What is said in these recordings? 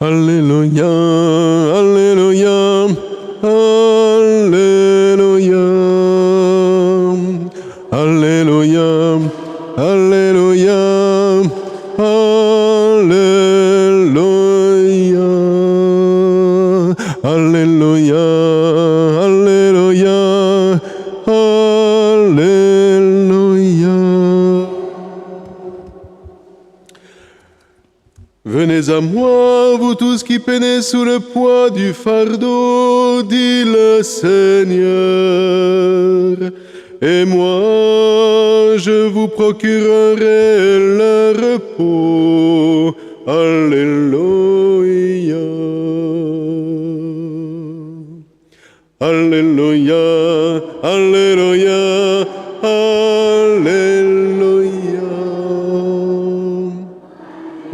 Alléluia, Alléluia, Alléluia, Alléluia, Alléluia, Alléluia, Alléluia, Alléluia, Alléluia. Venez à moi, vous tous qui peinez sous le poids du fardeau, dit le Seigneur, et moi je vous procurerai le repos. Alléluia. Alléluia, Alléluia, Alléluia.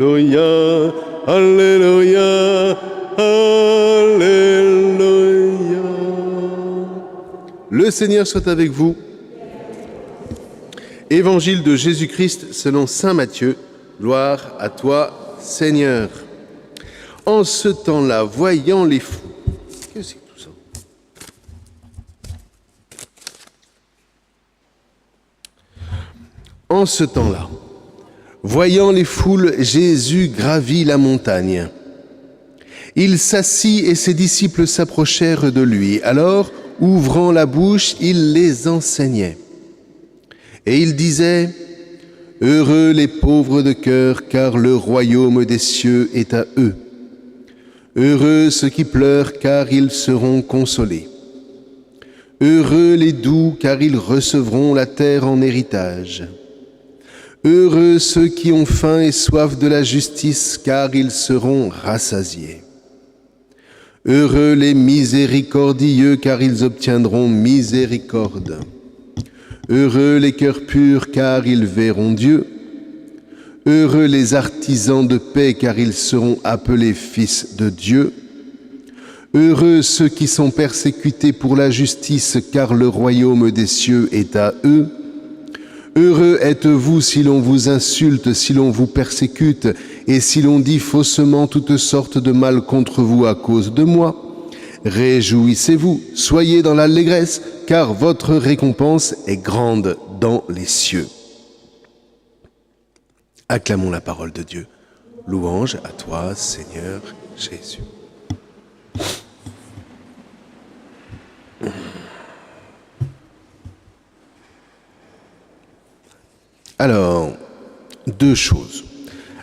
Alléluia, Alléluia, Alléluia. Le Seigneur soit avec vous. Évangile de Jésus-Christ selon saint Matthieu. Gloire à toi, Seigneur. En ce temps-là, voyant les fous... Qu'est-ce que c'est que tout ça? En ce temps-là, voyant les foules, Jésus gravit la montagne. Il s'assit et ses disciples s'approchèrent de lui. Alors, ouvrant la bouche, il les enseignait. Et il disait, « Heureux les pauvres de cœur, car le royaume des cieux est à eux. Heureux ceux qui pleurent, car ils seront consolés. Heureux les doux, car ils recevront la terre en héritage. Heureux ceux qui ont faim et soif de la justice, car ils seront rassasiés. Heureux les miséricordieux, car ils obtiendront miséricorde. Heureux les cœurs purs, car ils verront Dieu. Heureux les artisans de paix, car ils seront appelés fils de Dieu. Heureux ceux qui sont persécutés pour la justice, car le royaume des cieux est à eux. Heureux êtes-vous si l'on vous insulte, si l'on vous persécute, et si l'on dit faussement toutes sortes de mal contre vous à cause de moi. Réjouissez-vous, soyez dans l'allégresse, car votre récompense est grande dans les cieux. Acclamons la parole de Dieu. Louange à toi, Seigneur Jésus. Alors, deux choses.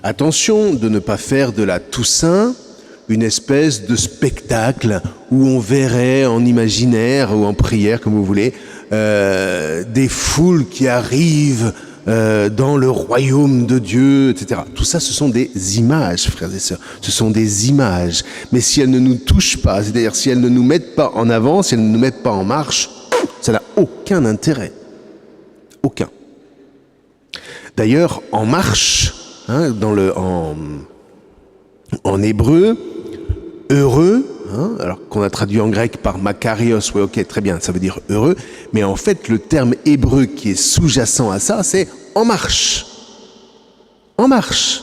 Attention de ne pas faire de la Toussaint une espèce de spectacle où on verrait en imaginaire ou en prière, comme vous voulez, des foules qui arrivent dans le royaume de Dieu, etc. Tout ça, ce sont des images, frères et sœurs. Ce sont des images. Mais si elles ne nous touchent pas, c'est-à-dire si elles ne nous mettent pas en avant, si elles ne nous mettent pas en marche, ça n'a aucun intérêt. Aucun. D'ailleurs, en marche, hein, en hébreu, heureux, hein, alors qu'on a traduit en grec par makarios, ouais, ok, très bien, ça veut dire heureux, mais en fait, le terme hébreu qui est sous-jacent à ça, c'est en marche. En marche.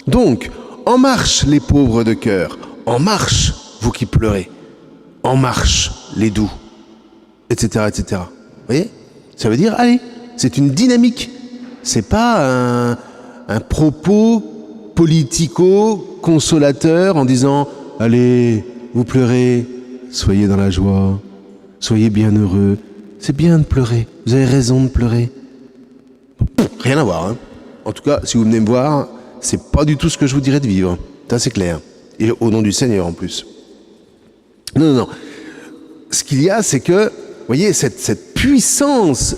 Donc, en marche, les pauvres de cœur. En marche, vous qui pleurez. En marche, les doux. Etc., etc. Vous voyez? Ça veut dire, allez, c'est une dynamique. C'est pas un propos politico-consolateur en disant « Allez, vous pleurez, soyez dans la joie, soyez bien heureux. C'est bien de pleurer, vous avez raison de pleurer. » Rien à voir. Hein. En tout cas, si vous venez me voir, c'est pas du tout ce que je vous dirais de vivre. Ça, c'est clair. Et au nom du Seigneur, en plus. Non, non, non. Ce qu'il y a, c'est que, vous voyez, cette puissance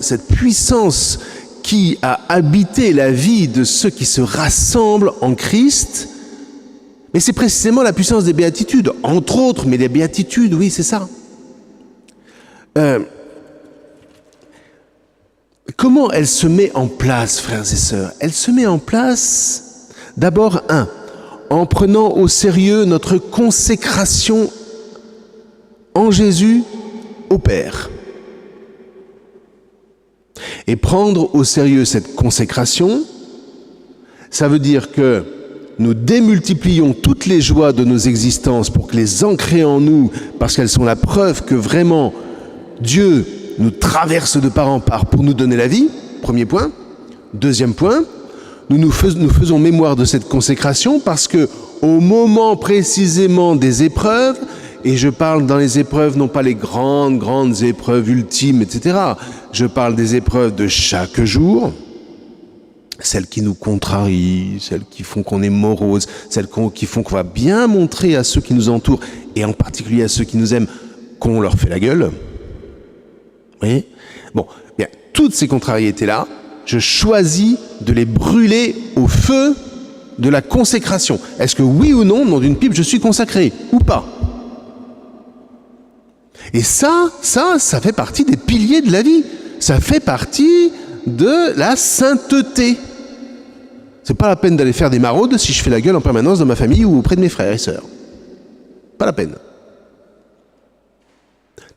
qui a habité la vie de ceux qui se rassemblent en Christ, mais c'est précisément la puissance des béatitudes, entre autres, mais les béatitudes, oui, c'est ça. Comment elle se met en place, frères et sœurs? Elle se met en place, d'abord, en prenant au sérieux notre consécration en Jésus au Père. Et prendre au sérieux cette consécration, ça veut dire que nous démultiplions toutes les joies de nos existences pour que les ancrer en nous, parce qu'elles sont la preuve que vraiment Dieu nous traverse de part en part pour nous donner la vie, premier point. Deuxième point, nous faisons mémoire de cette consécration parce que au moment précisément des épreuves, et je parle dans les épreuves, non pas les grandes épreuves ultimes, etc. Je parle des épreuves de chaque jour, celles qui nous contrarient, celles qui font qu'on est morose, celles qui font qu'on va bien montrer à ceux qui nous entourent, et en particulier à ceux qui nous aiment, qu'on leur fait la gueule. Vous voyez ? Bon, bien, toutes ces contrariétés-là, je choisis de les brûler au feu de la consécration. Est-ce que oui ou non, nom d'une pipe, je suis consacré ou pas ? Et ça fait partie des piliers de la vie. Ça fait partie de la sainteté. C'est pas la peine d'aller faire des maraudes si je fais la gueule en permanence dans ma famille ou auprès de mes frères et sœurs. Pas la peine.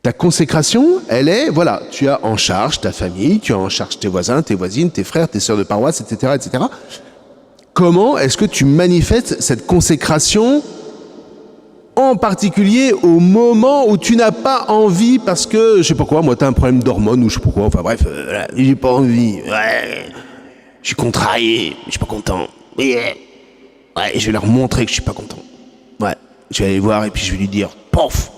Ta consécration, elle est, voilà, tu as en charge ta famille, tu as en charge tes voisins, tes voisines, tes frères, tes sœurs de paroisse, etc., etc. Comment est-ce que tu manifestes cette consécration, en particulier au moment où tu n'as pas envie, parce que, je sais pas quoi, moi t'as un problème d'hormones ou je sais pas quoi, enfin bref, j'ai pas envie, ouais, je suis contrarié, je suis pas content, ouais, je vais leur montrer que je suis pas content, ouais, je vais aller voir et puis je vais lui dire, pof,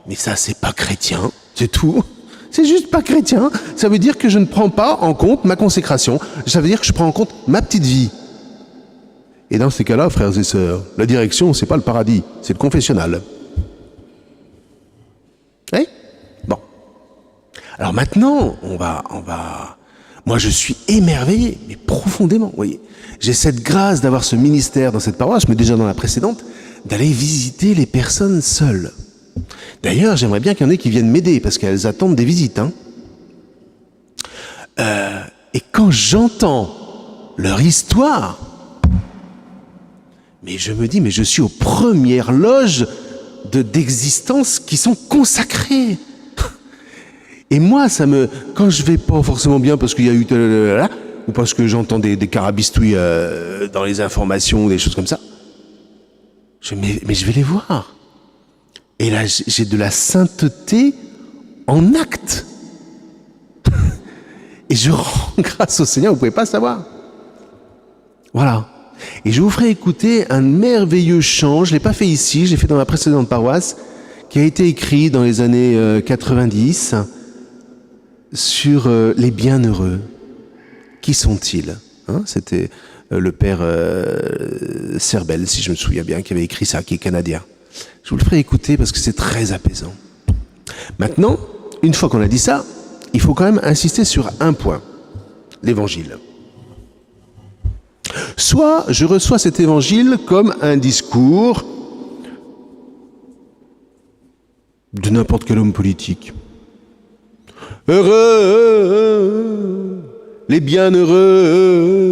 mais ça c'est pas chrétien, c'est tout, c'est juste pas chrétien, ça veut dire que je ne prends pas en compte ma consécration, ça veut dire que je prends en compte ma petite vie. Et dans ces cas-là, frères et sœurs, la direction, c'est pas le paradis, c'est le confessionnal. Eh ? Bon. Alors maintenant, on va... Moi, je suis émerveillé, mais profondément, vous voyez. J'ai cette grâce d'avoir ce ministère dans cette paroisse, mais déjà dans la précédente, d'aller visiter les personnes seules. D'ailleurs, j'aimerais bien qu'il y en ait qui viennent m'aider, parce qu'elles attendent des visites. Hein. Et quand j'entends leur histoire... Mais je me dis, mais je suis aux premières loges d'existence qui sont consacrées. Et moi, quand je vais pas forcément bien parce qu'il y a eu ou parce que j'entends des carabistouilles dans les informations ou des choses comme ça, mais je vais les voir. Et là, j'ai de la sainteté en acte. Et je rends grâce au Seigneur, vous pouvez pas savoir. Voilà. Et je vous ferai écouter un merveilleux chant, je ne l'ai pas fait ici, je l'ai fait dans ma précédente paroisse, qui a été écrit dans les années 90 sur les bienheureux. Qui sont-ils ? Hein, c'était le père Serbel, si je me souviens bien, qui avait écrit ça, qui est canadien. Je vous le ferai écouter parce que c'est très apaisant. Maintenant, une fois qu'on a dit ça, il faut quand même insister sur un point, l'évangile. Soit je reçois cet évangile comme un discours de n'importe quel homme politique. Heureux, les bienheureux.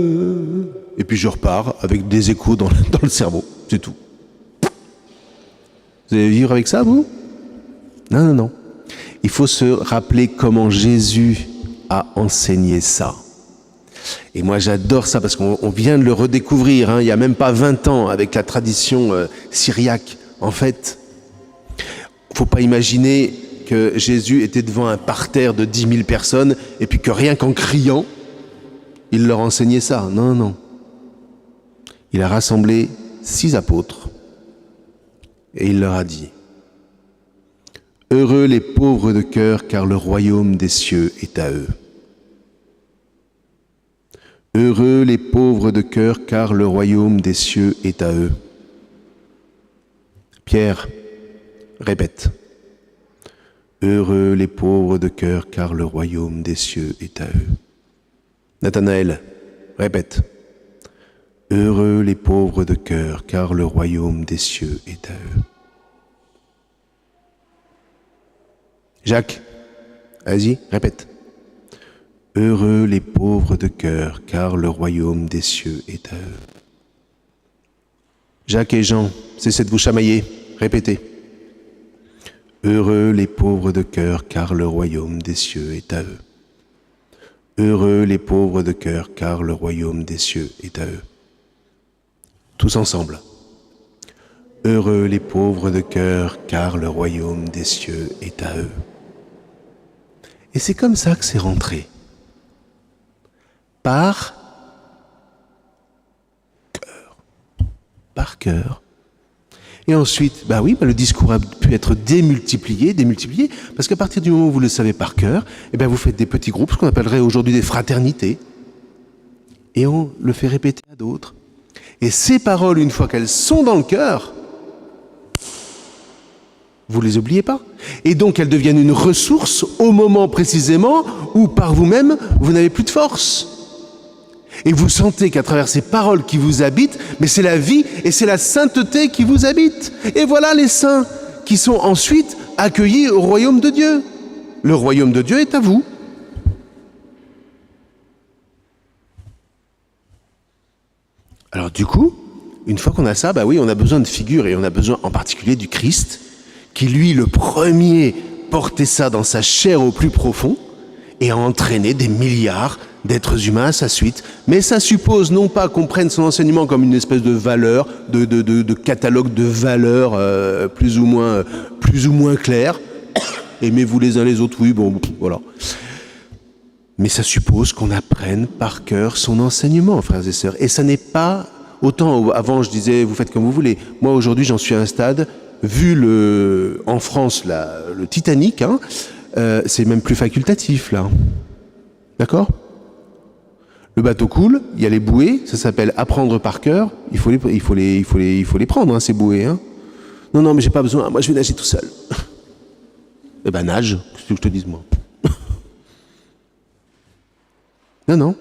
Et puis je repars avec des échos dans le cerveau, c'est tout. Vous allez vivre avec ça, vous ? Non. Il faut se rappeler comment Jésus a enseigné ça. Et moi, j'adore ça parce qu'on vient de le redécouvrir, hein, il n'y a même pas 20 ans, avec la tradition syriaque. En fait, il ne faut pas imaginer que Jésus était devant un parterre de 10 000 personnes et puis que rien qu'en criant, il leur enseignait ça. Non. Il a rassemblé 6 apôtres et il leur a dit « Heureux les pauvres de cœur, car le royaume des cieux est à eux. » Heureux les pauvres de cœur, car le royaume des cieux est à eux. Pierre, répète. Heureux les pauvres de cœur, car le royaume des cieux est à eux. Nathanaël, répète. Heureux les pauvres de cœur, car le royaume des cieux est à eux. Jacques, vas-y, répète. Heureux les pauvres de cœur, car le royaume des cieux est à eux. Jacques et Jean, cessez de vous chamailler, répétez. Heureux les pauvres de cœur, car le royaume des cieux est à eux. Heureux les pauvres de cœur, car le royaume des cieux est à eux. Tous ensemble. Heureux les pauvres de cœur, car le royaume des cieux est à eux. Et c'est comme ça que c'est rentré. Par cœur. Par cœur. Et ensuite, le discours a pu être démultiplié, parce qu'à partir du moment où vous le savez par cœur, vous faites des petits groupes, ce qu'on appellerait aujourd'hui des fraternités, et on le fait répéter à d'autres. Et ces paroles, une fois qu'elles sont dans le cœur, vous ne les oubliez pas. Et donc elles deviennent une ressource au moment précisément où par vous-même, vous n'avez plus de force. Et vous sentez qu'à travers ces paroles qui vous habitent, mais c'est la vie et c'est la sainteté qui vous habite. Et voilà les saints qui sont ensuite accueillis au royaume de Dieu. Le royaume de Dieu est à vous. Alors du coup, une fois qu'on a ça, on a besoin de figures et on a besoin en particulier du Christ, qui lui, le premier, portait ça dans sa chair au plus profond et a entraîné des milliards d'êtres humains à sa suite. Mais ça suppose non pas qu'on prenne son enseignement comme une espèce de valeur, de catalogue de valeurs plus ou moins clair. Aimez-vous les uns les autres, oui, voilà. Mais ça suppose qu'on apprenne par cœur son enseignement, frères et sœurs. Et ça n'est pas... Autant avant je disais, vous faites comme vous voulez. Moi aujourd'hui j'en suis à un stade, vu en France le Titanic, c'est même plus facultatif là. D'accord ? Le bateau coule, il y a les bouées, ça s'appelle apprendre par cœur. Il faut les prendre, ces bouées. Non, mais j'ai pas besoin. Moi, je vais nager tout seul. Nage. Qu'est-ce que je te dise, moi ? Non.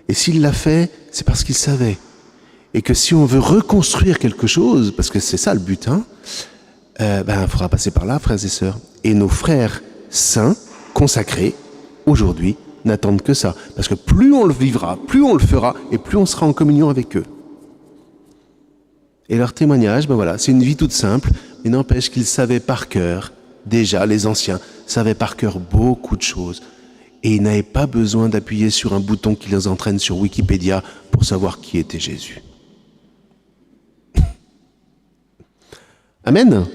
Et s'il l'a fait, c'est parce qu'il savait. Et que si on veut reconstruire quelque chose, parce que c'est ça le but, il faudra passer par là, frères et sœurs. Et nos frères saints, consacrés, aujourd'hui, n'attendent que ça. Parce que plus on le vivra, plus on le fera, et plus on sera en communion avec eux. Et leur témoignage, c'est une vie toute simple, mais n'empêche qu'ils savaient par cœur, déjà les anciens, savaient par cœur beaucoup de choses. Et ils n'avaient pas besoin d'appuyer sur un bouton qui les entraîne sur Wikipédia pour savoir qui était Jésus. Amen.